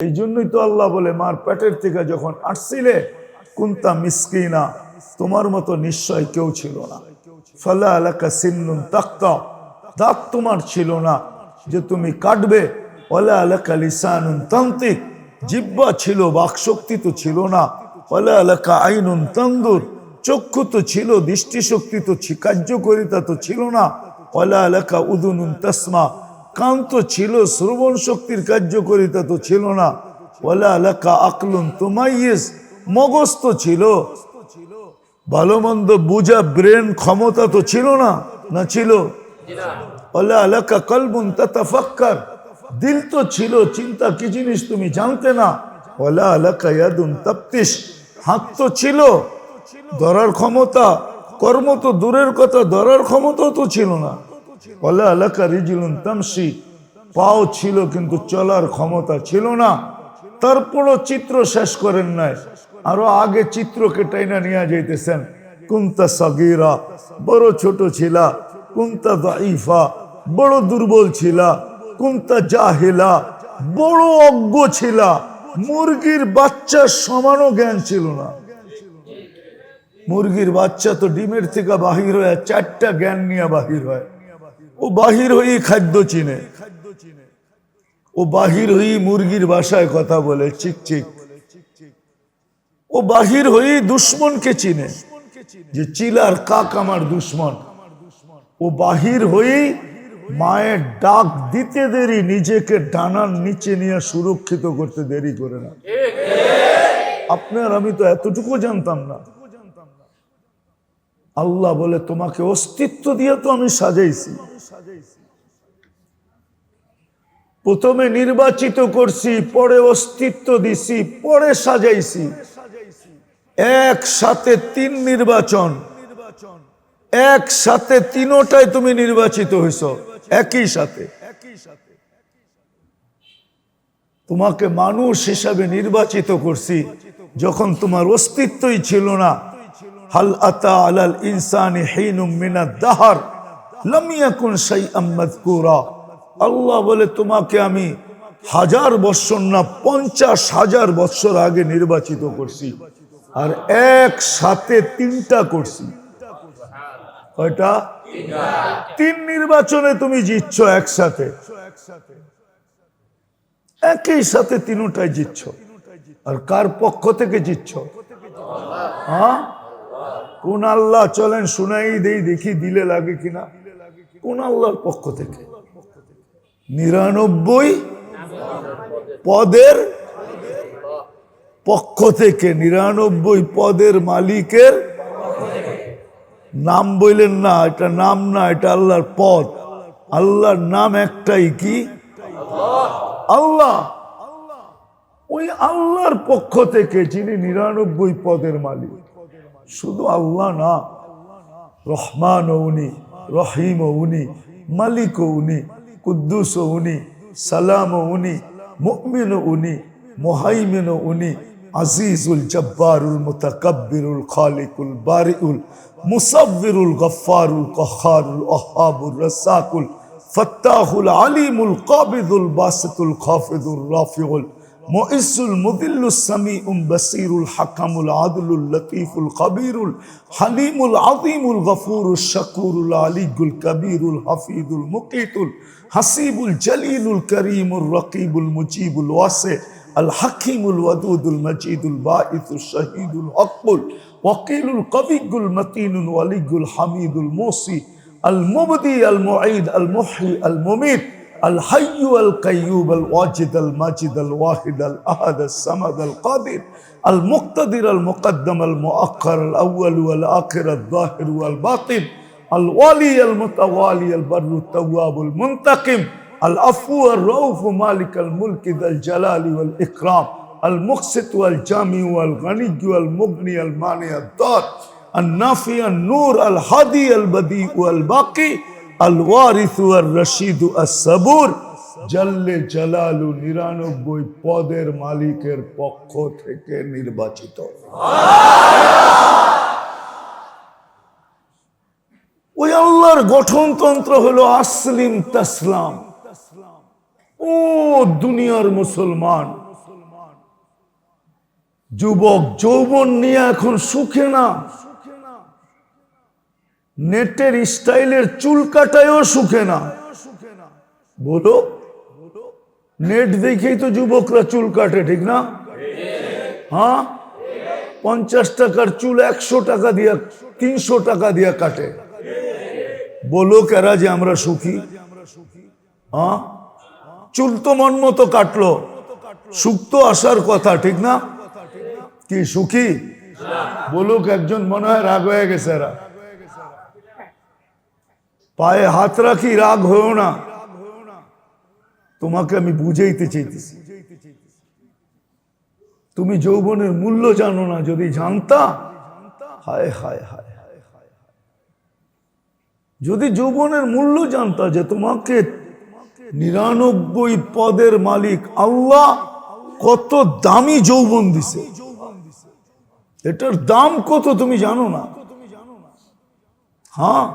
এই জন্যই তো আল্লাহ বলে মার পেটের থেকে যখন আসছিলে কুনতা মিসকিনা, তোমার মতো নিশ্চয় কেউ ছিল না। ফালা আলাকা সিন্নুন তাক্তা, দাঁত তোমার ছিল না যে তুমি কাটবে। ওয়ালা আলাকা লিসানুন তান্তিক, জিহ্বা ছিল, বাকশক্তি তো ছিল না। ওয়ালা আলাকা আইনুন তানদুর, চক্ষু তো ছিল, দৃষ্টিশক্তি তো কার্যকারিতা তো ছিল না। ওয়ালা আলাকা উদুনুন তাসমা, কান তো ছিল, শ্রবণ শক্তির কার্যকারিতা তো ছিল না। ওয়ালা আলাকা আকলুন তুমাইয়িজ, মগজ তো ছিল, ভালো মন্দ বুঝা ব্রেন ক্ষমতা তো ছিল না, না ছিল? ওয়ালা আলাকা কলবুন তাতাফাক্কার, দিল তো ছিল, চিন্তা কি জিনিস তুমি জানতে না। ওয়ালা আলাকা ইয়াদুন তাফতিশ, হাত তো ছিল, ধরার ক্ষমতা, কর্ম তো দূরের কথা, ধরার ক্ষমতাও তো ছিল না। ওয়ালা আলাকা রিজলুন তামশি, পাও ছিল কিন্তু চলার ক্ষমতা ছিল না। তারপরও চিত্র শেষ করেন নাই, আরো আগে চিত্রকে টাইনা নিয়ে যাইতেছেন। কুনতা সাগীরা, বড় ছোট ছিলা। কুনতা দাঈফা, বড় দুর্বল ছিলা। কুনতা জাহিলা, বড় অজ্ঞ ছিলা। মুরগির বাচ্চার সমানও জ্ঞান ছিল না। মুরগির বাচ্চা তো ডিমের থেকে বাহির হয়ে 4টা জ্ঞান নিয়ে বাহির হয়। ও বাহির হয়ে খাদ্য চিনে, ও বাহির হয়ে মুরগির ভাষায় কথা বলে চিক চিক। ও বাহির হয়ে দুশ্মনকে চিনে, যে চিলার কাক আমার দুশ্মন। ও বাহির হয়ে মায়ের ডাক দিতে দেরি, নিজেকে ডানার নিচে নিয়ে সুরক্ষিত করতে দেরি করে না। আপনার আমি তো এতটুকু জানতাম না। আল্লাহ বলে তোমাকে অস্তিত্ব দিয়ে তো আমি সাজাইছি। প্রথমে নির্বাচিত করছি, পরে অস্তিত্ব দিছি, পরে সাজাইছি। একসাথে 3 নির্বাচন, একসাথে তিনোটাই তুমি নির্বাচিত হইছ একই সাথে। তোমাকে মানুষ হিসাবে নির্বাচিত করছি যখন তোমার অস্তিত্বই ছিল না। হাল আতা আলাল ইনসানি হিনুম মিনাদ দাহর লাম ইয়াকুন শাইআম মাযকুরা। আল্লাহ বলে তোমাকে আমি 1000 বৎসর না 50,000 বৎসর আগে নির্বাচিত করছি, আর একসাথে 3টা করছি। কয়টা? 3 নির্বাচনে তুমি জিতছ একসাথে, একই সাথে 3টাই জিতছ। আর কার পক্ষ থেকে জিতছ? হ্যাঁ, কোন আল্লাহ? চলেন শুনাই দেই, দেখি দিলে লাগে কিনা। কোন আল্লাহর পক্ষ থেকে? 99 পদের পক্ষ থেকে, 99 পদের মালিকের নাম বললেন না, এটা নাম না, এটা আল্লাহর পদ। আল্লাহর নাম একটাই, কি? আল্লাহ। ওই আল্লাহর পক্ষ থেকে যিনি 99 পদের মালিক, শুধু আল্লাহ না, রহমান ও উনি, রহিম ও উনি, মালিক ও উনি, কুদ্দুস ও উনি, সালাম ও উনি, মুমিন ও উনি, মুহাইমিন ও উনি, আজিজুল জব্বারুল মুতাকাব্বিরুল খালিকুল বারিউল মুসাব্বিরুল গফফারুল কহ্হারুল ওয়াহ্হাবুর রাসাকুল ফাত্তাহুল আলিমুল কাবিদুল বাসিতুল খাফিদুর রাফিউল মুইসুল মুদিল্লুস সামিউল বাসিরুল হাকামুল আদলুল লতীফুল কবিরুল হালিমুল আযীমুল গফুরুশ শাকুরুল আলিয়ুল কবিরুল হাফিজুল মুকিতুল হাসিবুল জলিলুল করিমুর রকিবুল মুজিবুল ওয়াসি আল হাকিমুল ওয়াদুদুল মজিদুল বাঈসুশ শাহীদুল হকুল ওয়াকিলুল কবিয়ুল মতিনুল ওয়ালিয়ুল হামিদুল মুসি আল মুবদি আল মুঈদ আল মুহয়ি আল মুমীত আল হাইয়্যু আল কাইয়্যুম আল ওয়াজিদ আল মাজিদ আল ওয়াহিদ আল আহাদ আল সামাদ আল কাদির আল মুক্তাদির আল মুকদ্দম আল মুআক্খার আল আউয়াল ওয়াল আখির আল যাহির ওয়াল বাতিন আল ওয়ালি আল মুতাওয়ালি আল বাররু তাওয়াব আল মুনতাকিম আল আফু আর রউফ মালিক আল মুলক যাল জালালি ওয়াল ইকরাম আল মুকসিত ওয়াল জামি ওয়াল গনি ওয়াল মুগনি আল মানি আদ দার আল নাফি আল নূর আল হাদি আল বদি ওয়াল বাকি আল ওয়ারিস ওয়ার রশিদ আস সাবুর জাল্লে জালালু 99 পদের মালিকের পক্ষ থেকে নির্বাচিত। ওই আল্লাহর গঠনতন্ত্র হলো আসলিম তাসলাম। ও দুনিয়ার মুসলমান, যুবক যৌবন নিয়ে এখন সুখে না, নেটের স্টাইলের চুল কাটায়ও সুখে না। বলো, নেট দেখেই তো যুবকরা চুল কাটে, ঠিক না? হ্যাঁ, 50 টাকার চুল 100 টাকা দিয়া 300 টাকা দিয়া কাটে। বলো কেরা যে আমরা সুখী? হ্যাঁ, চুল তো মন মতো কাটলো, সুখ তো আসার কথা, ঠিক না? কি সুখী? বলুক একজন, মনে হয় রাগ হয়ে গেছে। এরা পায়ে হাত রাখি, রাগ হয়েও না। তোমাকে আমি বুঝাইতে চাইতেছি, তুমি যৌবনের মূল্য জানো না। যদি জানতা, হায় হায় হায় হায় হায়, যদি যৌবনের মূল্য জানতা যে তোমাকে 99 পদের মালিক আল্লাহ কত দামি যৌবন দিছে, এটার দাম কত তুমি জানো না। হ্যাঁ,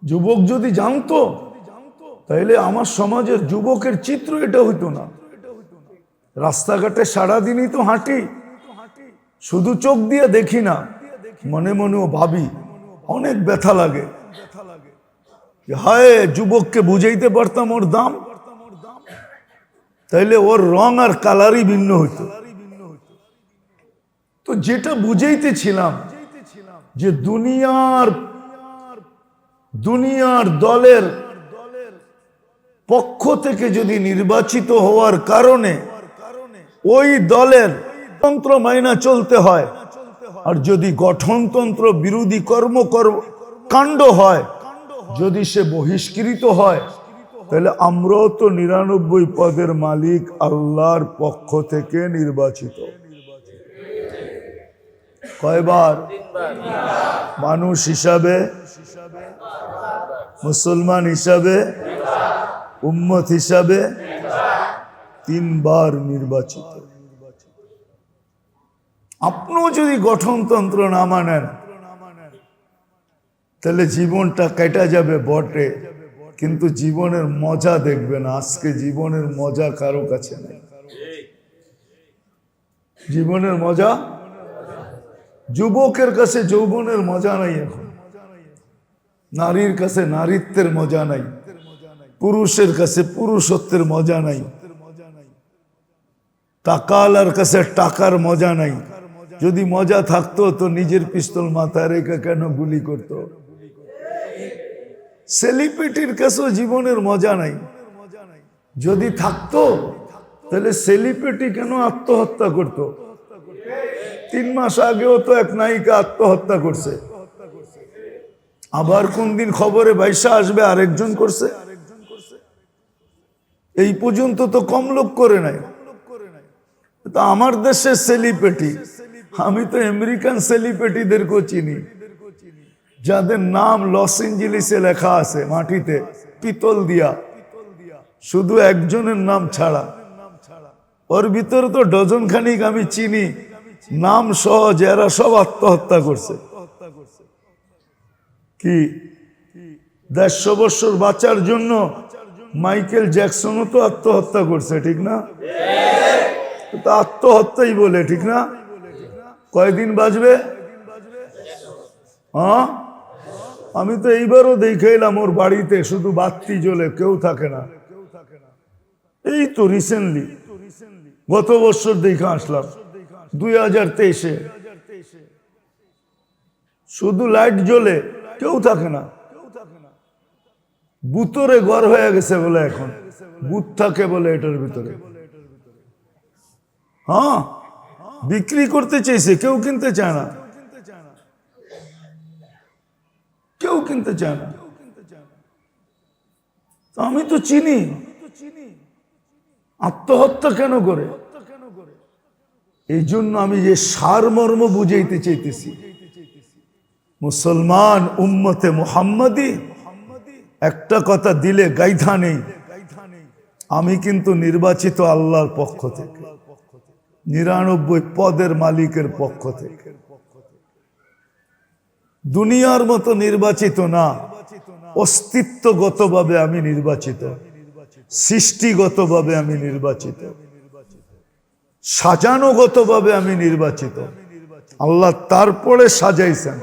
যুবক যদি জানতো, তাইলে আমার সমাজের যুবকের চিত্র এটা হইতো না। রাস্তাঘাটে সারাদিনই তো হাঁটি, শুধু চোখ দিয়ে দেখি না, মনে মনেও ভাবি, অনেক ব্যথা লাগে। হায়, যুবককে বুঝাইতে পারতাম ওর দাম, তাইলে ওর রং আর কালারই ভিন্ন হইতো। তো যেটা বুঝাইতেছিলাম যে দুনিয়ার দলের পক্ষ থেকে যদি নির্বাচিত হওয়ার কারণে ওই দলের তন্ত্র মাইনা চলতে হয়, আর যদি গঠনতন্ত্র বিরোধী কাণ্ড হয়, যদি সে বহিষ্কৃত হয়, তাহলে আমরাও তো 99 পদের মালিক আল্লাহর পক্ষ থেকে নির্বাচিত। কয়বার? মানুষ হিসাবে, মুসলমান হিসাবে, উম্মত হিসাবে 3 বার নির্বাচিত। আপনিও যদি গঠনতন্ত্র না মানেন, তাহলে জীবনটা কেটে যাবে বটে, কিন্তু জীবনের মজা দেখবে না। আজকে জীবনের মজা কারো কাছে নেই। জীবনের মজা, যুবকের কাছে যৌবনের মজা নাই এখন, নারীর কাছে নারীত্বের মজা নাই, পুরুষের কাছে পুরুষত্বের মজা নাই, টাকালার কাছে টাকার মজা নাই। যদি মজা থাকতো তো নিজের পিস্তল মাথায় রেখে কেন গুলি করত? সেলিব্রিটির কাছেও জীবনের মজা নাই। যদি থাকতো তাহলে সেলিব্রিটি কেন আত্মহত্যা করত? 3 মাস আগেও তো এক নায়িকা আত্মহত্যা করছে, আবার কোন দিন খবরে বাইসা আসবে আরেকজন করছে। এই পর্যন্ত তো কম লোক করে নাই। তো আমার দেশের সেলিব্রিটি, আমি তো আমেরিকান সেলিব্রিটিদেরকেও চিনি, যাদের নাম লস এঞ্জেলিসে লেখা আছে মাটিতে পিতল দিয়া, শুধু একজনের নাম ছাড়া। ওর ভিতরে তো ডজন খানিক আমি চিনি, নাম সহজ, এরা সব আত্মহত্যা করছে। কি 150 বছর বাঁচার জন্য মাইকেল জ্যাকসনও তো আত্মহত্যা করছে, ঠিক না? তা আত্মহত্যাই বলে, ঠিক না? কয়দিন বাঁচবে? হ্যাঁ, আমি তো এইবারও দেখে এলাম ওর বাড়িতে শুধু বাতি জ্বলে, কেউ থাকে না। এই তো রিসেন্টলি গত বছর দেখে আসলাম 2023-এ, শুধু লাইট জ্বলে, কেউ থাকে না। বুতরে ঘর হয়ে গেছে বলে, এখন বুত থাকে বলে এটার ভিতরে। হ্যাঁ, বিক্রি করতে চাইছে, কেউ কিনতে চায় না, কেউ কিনতে চায় না। আমি তো চিনি আত্মহত্যা কেন করে। এই জন্য আমি যে সারমর্ম বুঝাইতে চাইতেছি, মুসলমান উম্মতে মুহাম্মাদি একটা কথা দিলে গাইধা নেই, আমি কিন্তু নির্বাচিত আল্লাহর পক্ষ থেকে, 99 পদের মালিকের পক্ষ থেকে। দুনিয়ার মতো নির্বাচিত না, অস্তিত্বগতভাবে আমি নির্বাচিত, সৃষ্টিগতভাবে আমি নির্বাচিত। সাজানোগতভাবে আমি নির্বাচিত। আল্লাহ তারপরে সাজাইছেন,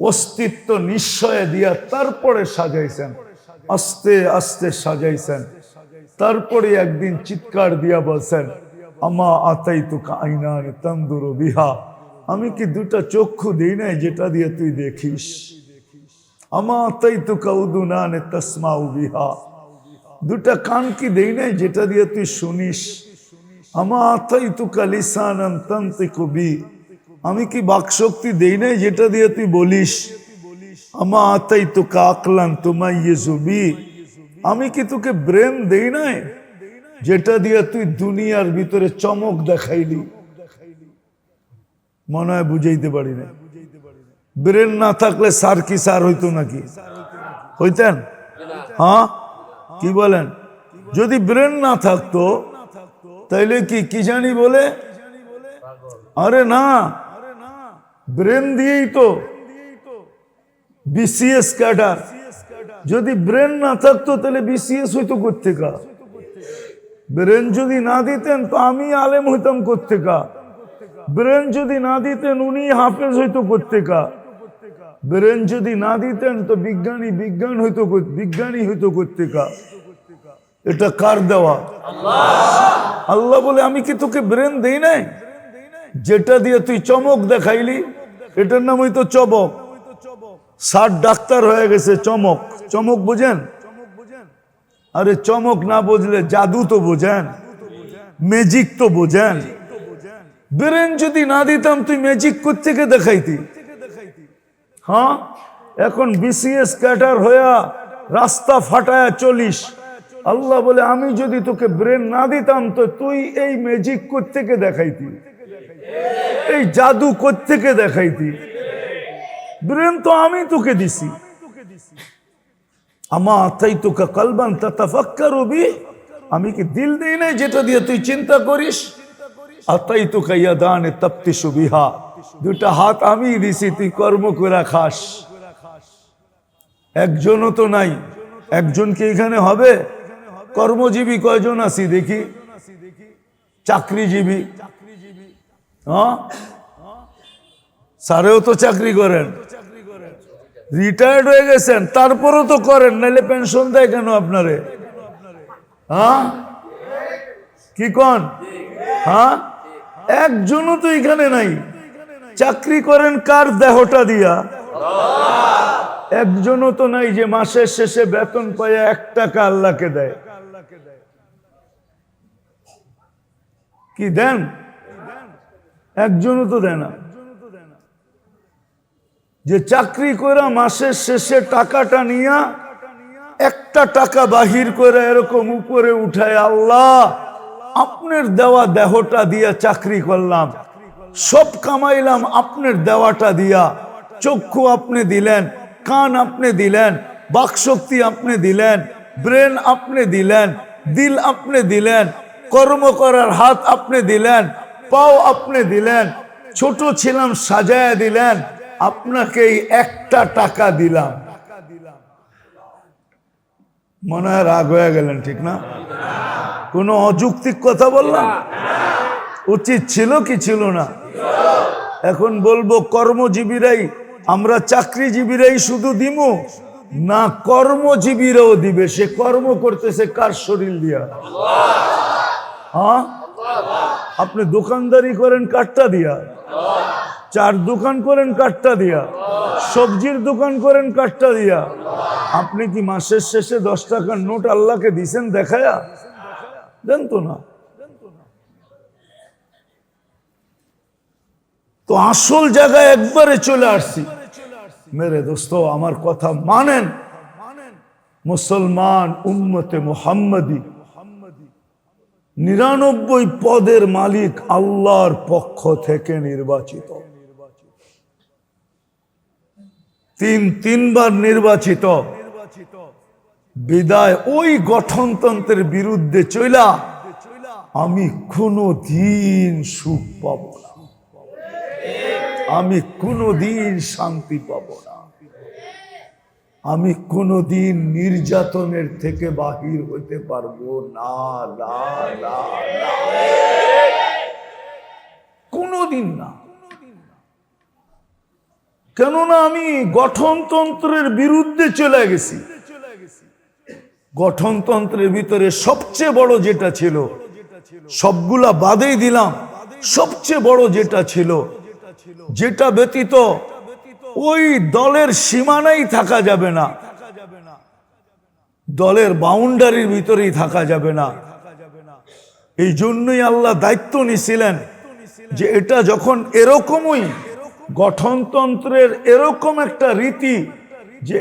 অস্তিত্ব নিশ্চয় দিয়া তারপরে সাজাইছেন, আস্তে আস্তে সাজাইছেন। তারপরে একদিন চিৎকার দিয়া বলছেন, আমা আতাইতুকা আইনান তানদুরু বিহা, আমি কি দুটা চক্ষু দেই নাই যেটা দিয়ে তুই দেখিস? আমা আতাইতুকা উদুনান তাসমাউ বিহা, দুটা কান কি দেই নাই যেটা দিয়ে তুই শুনিস? আমা আতাইতুকা লিসানান তানতিকু বি, আমি কি বাকশক্তি দেই নাই যেটা দিয়ে তুই বলিস? আমা আতাইতুকা আকলান তুমাইয়িজু বি, আমি কি তোকে ব্রেন দেই নাই যেটা দিয়ে তুই দুনিয়ার ভিতরে চমক দেখাইলি? মনে হয় বুঝাইতে পারি না। ব্রেন না থাকলে সার কি সার হইতো নাকি? হইতেন? হ্যাঁ, কি বলেন? যদি ব্রেন না থাকতো তাইলে কি জানি বলে? আরে না, ব্রেন দিয়েই তো বিসিএস ক্যাডার। যদি ব্রেন না থাকতো তাহলে বিসিএস হইতো কোত্থেকা? ব্রেন যদি না দিতেন তো আমি আলেম হইতাম কোত্থেকা? ব্রেন যদি না দিতেন উনি হাফেজ হইতো কোত্থেকা? ব্রেন যদি না দিতেন তো বিজ্ঞান হইতো, বিজ্ঞানী হইতো কোত্থেকা? এটা কার দেওয়া? আল্লাহ বলে, আমি কি তোকে ব্রেন দেই নাই যেটা দিয়ে তুই চমক দেখাইলি? এটার নাম হইতো চমক। 60 ডাক্তার হয়ে গেছে চমক। চমক বোঝেন? আরে চমক না বুঝলে জাদু তো বোঝেন, ম্যাজিক তো বোঝেন। ব্রেন যদি না দিতাম তুই ম্যাজিক কোত্থেকে দেখাইতি? হ্যাঁ, এখন বিসিএস ক্যাডার হইয়া রাস্তা ফাটায়া চলিস। আল্লাহ বলে, আমি যদি তোকে ব্রেন না দিতাম তো তুই এই ম্যাজিক কোত্থেকে দেখাইতি? এই জাদু কোত্থেকে দেখাইতি? ব্রেন তো আমি তোকে দিছি। আমা আতাইতুকা কলবান তাতাফাক্কারু বি, আমি কি দিল দেই নাই যেটা দিয়ে তুই চিন্তা করিস? আতাইতুকা ইয়াদান তাফতিশু বিহা, দুটা হাত আমি দিছি তুই কর্ম করে খাস। একজনও তো নাই। একজন কি এখানে হবে? কর্মজীবী কয়জন আছি দেখি? চাকরিজীবী? হ্যাঁ, স্যারেও তো চাকরি করেন, রিটায়ার্ড হয়ে গেছেন, তারপরও তো করেন, নাইলে পেনশন দেয় কেন আপনারে? হ্যাঁ, কি কন? হ্যাঁ, একজনও তো এখানে নাই। চাকরি করেন কার দেহটা দিয়া? একজনও তো নাই যে মাসের শেষে বেতন পায় 1 টাকা আল্লাহকে দেয়। কি দেন? একজনও তো দেয় না। যে চাকরি করে মাসের শেষে টাকাটা নিয়া 1টা টাকা বাহির করে এরকম উপরে উঠায়, আল্লাহ আপনার দেওয়া দেহটা দিয়া চাকরি করলাম, সব কামাইলাম আপনার দেওয়াটা দিয়া। চক্ষু আপনি দিলেন, কান আপনি দিলেন, বাকশক্তি আপনি দিলেন, ব্রেন আপনি দিলেন, দিল আপনি দিলেন, কর্ম করার হাত আপনি দিলেন, পাও আপনি দিলেন, ছোট ছিলাম সাজায়া দিলেন, আপনাকে 1টা টাকা দিলাম। মনে হয় রাগ হয়ে গেলেন, ঠিক না? কোনো অযৌক্তিক কথা বললাম? উচিত ছিল কি ছিল না? এখন বলবো কর্মজীবীরাই, আমরা চাকরিজীবীরাই শুধু দিমু না কর্মজীবীরাও দিবে? সে কর্ম করতেছে কার শরীর দিয়া? হ্যাঁ, আপনি দোকানদারি করেন কাঠটা দিয়া, চার দোকান করেন কাঠটা দিয়া, সবজির দোকান করেন কাঠটা দিয়া। আপনি কি মাসের শেষে 10 টাকার নোট আল্লাহকে দিছেন দেখায়া? দেন তো না। তো আসল জায়গায় একবারে চলে আসছি। মেরে দোস্ত, আমার কথা মানেন। মুসলমান উম্মতে মুহাম্মদী 99 পদের মালিক আল্লাহর পক্ষ থেকে নির্বাচিত, 3বার নির্বাচিত। বিদায় ওই গঠনতন্ত্রের বিরুদ্ধে চইলা আমি কোনদিন সুখ পাব না, আমি কোনদিন শান্তি পাব না, আমি কোনদিন নির্যাতনের থেকে বাহির হইতে পারবো না, না, না, না। কোনোদিন না। কেননা আমি গঠনতন্ত্রের বিরুদ্ধে চলে গেছি। গঠনতন্ত্রের ভিতরে সবচেয়ে বড় যেটা ছিল, সবগুলা বাদেই দিলাম, সবচেয়ে বড় যেটা ছিল, যেটা ব্যতীত ওই দলের সীমানাই থাকা যাবে না, দলের বাউন্ডারির ভিতরেই থাকা যাবে না। এই জন্যই আল্লাহ দায়িত্ব নিয়েছিলেন যে এটা যখন এরকমই গঠনতন্ত্রের এরকম একটা রীতি যে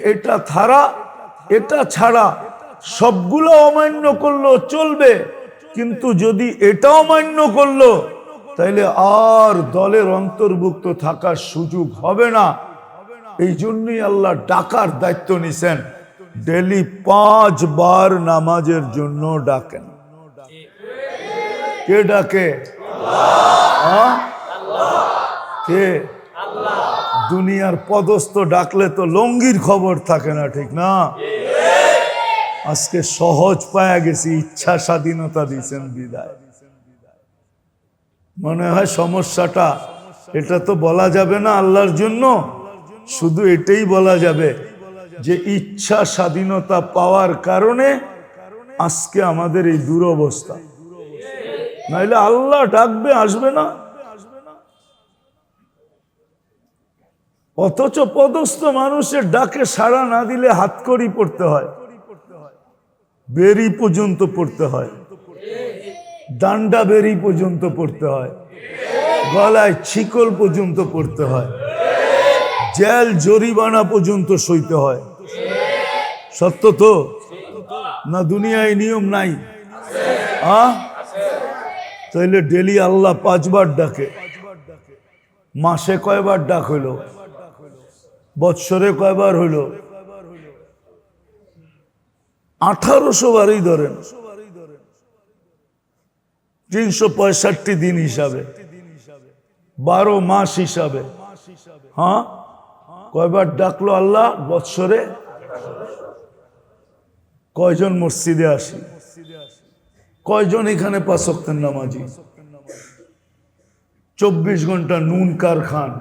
এটা ছাড়া সবগুলো অমান্য করলো চলবে, কিন্তু যদি এটা অমান্য করলো তাহলে আর দলের অন্তর্ভুক্ত থাকার সুযোগ হবে না। এই জন্যই আল্লাহ ডাকার দায়িত্ব নিছেন। ডেলি 5 বার নামাজের জন্য ডাকেন। কে ডাকে? কে? দুনিয়ার পদস্থ ডাকলে তো লঙ্গির খবর থাকে না, ঠিক না? আজকে সহজ পায়া গেছি, ইচ্ছা স্বাধীনতা দিয়েছেন বিদায়। মনে হয় সমস্যাটা এটা তো বলা যাবে না আল্লাহর জন্য, শুধু এটাই বলা যাবে যে ইচ্ছা স্বাধীনতা পাওয়ার কারণে আজকে আমাদের এই দুরবস্থা। নাইলে আল্লাহ ডাকবে, আসবে না। অথচ পদস্থ মানুষের ডাকে সাড়া না দিলে হাতকড়ি পড়তে হয়, বেরি পর্যন্ত পড়তে হয়, ডান্ডা বেরি পর্যন্ত পড়তে হয়, গলায় ছিকল পর্যন্ত পড়তে হয়, জেল জরিমানা পর্যন্ত সইতে হয়। সত্য তো না? দুনিয়ায় নিয়ম নাই? তাইলে ডেলি আল্লাহ 5 বার ডাকে। মাসে কয়বার ডাক হইল? বৎসরে কয়বার হইল? 1800 বারই ধরেন, 365 দিন হিসাবে, 12 মাস হিসাবে। হ্যাঁ, কয়বার ডাকলো আল্লাহ বৎসরে? কয়জন মসজিদে আসি? কয়জন এখানে 5 ওয়াক্তের নামাজি? 24 ঘন্টা নুন কার খান?